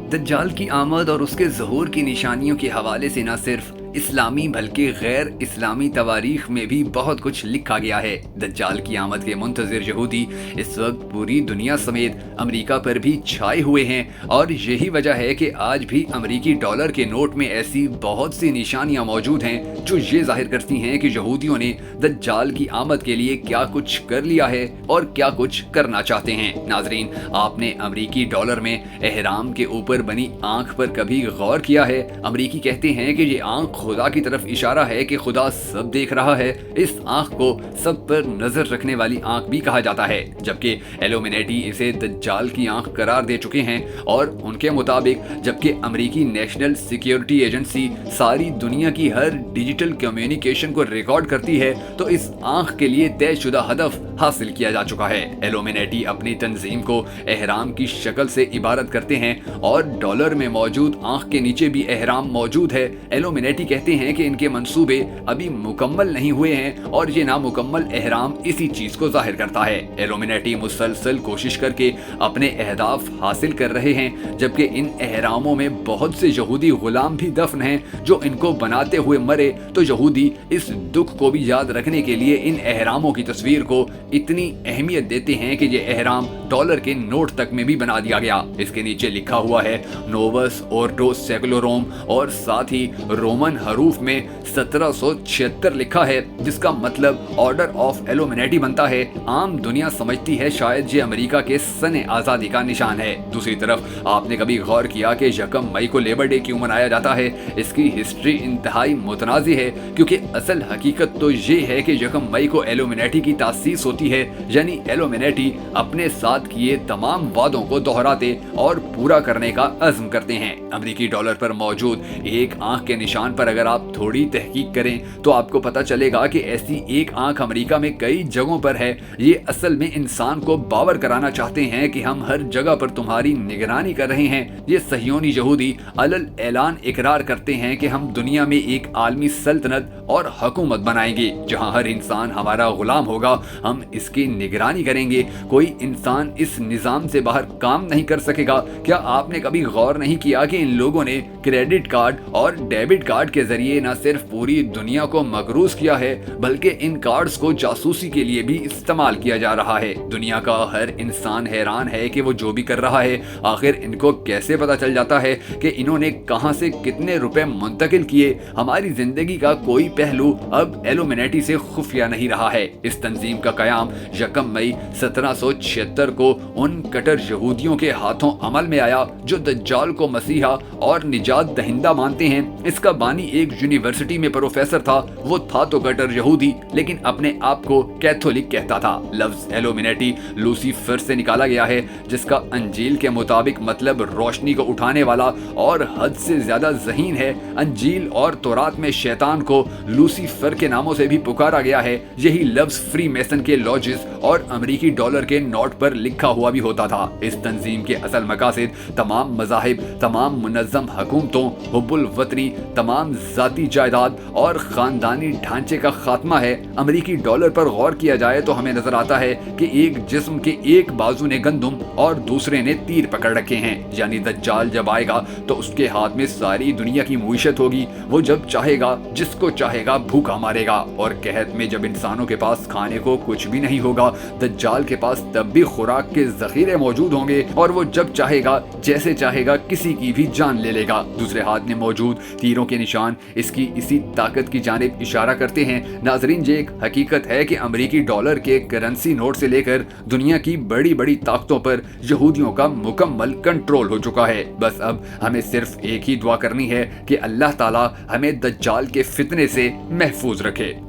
दज्जाल की आमद और उसके ज़हूर की निशानियों के हवाले से न सिर्फ इस्लामी बल्कि गैर इस्लामी तवारीख में भी बहुत कुछ लिखा गया है। दज्जाल की आमद के मुंतज़िर यहूदी इस वक्त पूरी दुनिया समेत अमेरिका पर भी छाए हुए हैं और यही वजह है कि आज भी अमेरिकी डॉलर के नोट में ऐसी बहुत सी निशानियां मौजूद हैं जो ये जाहिर करती हैं कि यहूदियों ने दज्जाल की आमद के लिए क्या कुछ कर लिया है और क्या कुछ करना चाहते हैं। नाजरीन, आपने अमेरिकी डॉलर में एहराम के ऊपर बनी आंख पर कभी गौर किया है? अमेरिकी कहते हैं कि ये आंख खुदा की तरफ इशारा है कि खुदा सब देख रहा है। इस आंख को सब पर नजर रखने वाली आंख भी कहा जाता है, जबकि इल्यूमिनेटी इसे दज्जाल की आंख करार दे चुके हैं। और उनके मुताबिक जबकि अमेरिकी नेशनल सिक्योरिटी एजेंसी सारी दुनिया की हर डिजिटल कम्युनिकेशन को रिकॉर्ड करती है, तो इस आंख के लिए तयशुदा हदफ हासिल किया जा चुका है। इल्यूमिनेटी अपनी तंजीम को एहराम की शक्ल से इबारत करते हैं और डॉलर में मौजूद आंख के नीचे भी एहराम मौजूद है। इल्यूमिनेटी कहते हैं कि इनके मंसूबे अभी मुकम्मल नहीं हुए हैं और ये नामुकम्मल एहराम इसी चीज को जाहिर करता है। इल्यूमिनेटी मुसलसल कोशिश करके अपने अहदाफ हासिल कर रहे हैं, जबकि इन एहरामों में बहुत से यहूदी गुलाम भी दफन हैं जो इनको बनाते हुए मरे। तो यहूदी इस दुख को भी याद रखने के लिए इन एहरामों की तस्वीर को इतनी अहमियत देते हैं कि ये एहराम डॉलर के नोट तक में भी बना दिया गया। इसके नीचे लिखा हुआ है नोवस ऑर्डो सेकुलोरोम और साथ ही रोमन हरूफ में 1776 लिखा है, जिसका मतलब ऑर्डर ऑफ इल्यूमिनेटी बनता है। आम दुनिया समझती है शायद ये अमेरिका के सने आजादी का निशान है। दूसरी तरफ आपने कभी गौर किया कि 1 मई को लेबर डे क्यों मनाया जाता है? इसकी हिस्ट्री इंतहाई मुतनाज़ी है, क्योंकि असल हकीकत तो ये है कि 1 मई को इल्यूमिनेटी की तासीस होती है, यानी इल्यूमिनेटी अपने साथ किए तमाम वादों को दोहराते और पूरा करने का अज़्म करते हैं। अमेरिकी डॉलर पर मौजूद एक आंख के निशान पर अगर आप थोड़ी तहकीक करें तो आपको पता चलेगा कि ऐसी एक आंख अमेरिका में कई जगहों पर है। ये असल में इंसान को बावर कराना चाहते हैं कि हम हर जगह पर तुम्हारी निगरानी कर रहे हैं। ये सहियोनी यहूदी अलल ऐलान इकरार करते हैं कि हम दुनिया में एक आलमी सल्तनत और हुकूमत बनाएंगे जहां हर इंसान हमारा गुलाम होगा। हम इसकी निगरानी करेंगे, कोई इंसान इस निजाम से बाहर काम नहीं कर सकेगा। क्या आपने कभी गौर नहीं किया कि इन लोगों ने क्रेडिट कार्ड और डेबिट कार्ड के जरिए न सिर्फ पूरी दुनिया को मकरूज किया है, बल्कि इन कार्ड्स को जासूसी के लिए भी इस्तेमाल किया जा रहा है। दुनिया का हर इंसान हैरान है कि वो जो भी कर रहा है आखिर इनको कैसे पता चल जाता है कि इन्होंने कहां से कितने रुपए मुंतकिल किए। हमारी जिंदगी का कोई पहलू अब इल्यूमिनेटी से खुफिया नहीं रहा है। इस तंजीम का कयाम 1 मई 1776 को उन कट्टर यहूदियों के हाथों अमल में आया जो दज्जाल को मसीहा और निजात दहिंदा मानते हैं। इसका बानी एक यूनिवर्सिटी में प्रोफेसर था। वो था तो कट्टर यहूदी, लेकिन अपने आप को कैथोलिक कहता था। लफ्ज इल्यूमिनेटी लूसीफर से निकाला गया है, जिसका अंजील के मुताबिक मतलब रोशनी को उठाने वाला और हद से ज्यादा ज़हीन है। अंजील और तौरात में शैतान को लूसीफर के नामों से भी पुकारा गया है। यही लफ्ज फ्री मेसन के लॉजेस और अमेरिकी डॉलर के नोट पर लिखा हुआ भी होता था। इस तंजीम के असल मकासद तमाम मज़ाहिब, तमाम मुनज़्ज़म हुकूमतों, हुब्बुल वतनी, तमाम जाती जायदाद और खानदानी ढांचे का खात्मा है। अमेरिकी डॉलर पर गौर किया जाए तो हमें नजर आता है कि एक जिस्म के एक बाजू ने गंदुम और दूसरे ने तीर पकड़ रखे हैं, यानी दज्जाल जब आएगा तो उसके हाथ में सारी दुनिया की मुईशत होगी। वो जब चाहेगा जिसको चाहेगा भूखा मारेगा, और कहत में जब इंसानों के पास खाने को कुछ भी नहीं होगा, दज्जाल के पास तब भी खुराक के जखीरे मौजूद होंगे और वो जब चाहेगा जैसे चाहेगा किसी की भी जान ले लेगा। दूसरे हाथ में मौजूद तीरों के निशान इसकी इसी ताकत की जानिब इशारा करते हैं। नाजरीन, ये एक हकीकत है कि अमेरिकी डॉलर के करेंसी नोट से लेकर दुनिया की बड़ी बड़ी ताकतों पर यहूदियों का मुकम्मल कंट्रोल हो चुका है। बस अब हमें सिर्फ एक ही दुआ करनी है कि अल्लाह ताला हमें दज्जाल के फितने से महफूज रखे।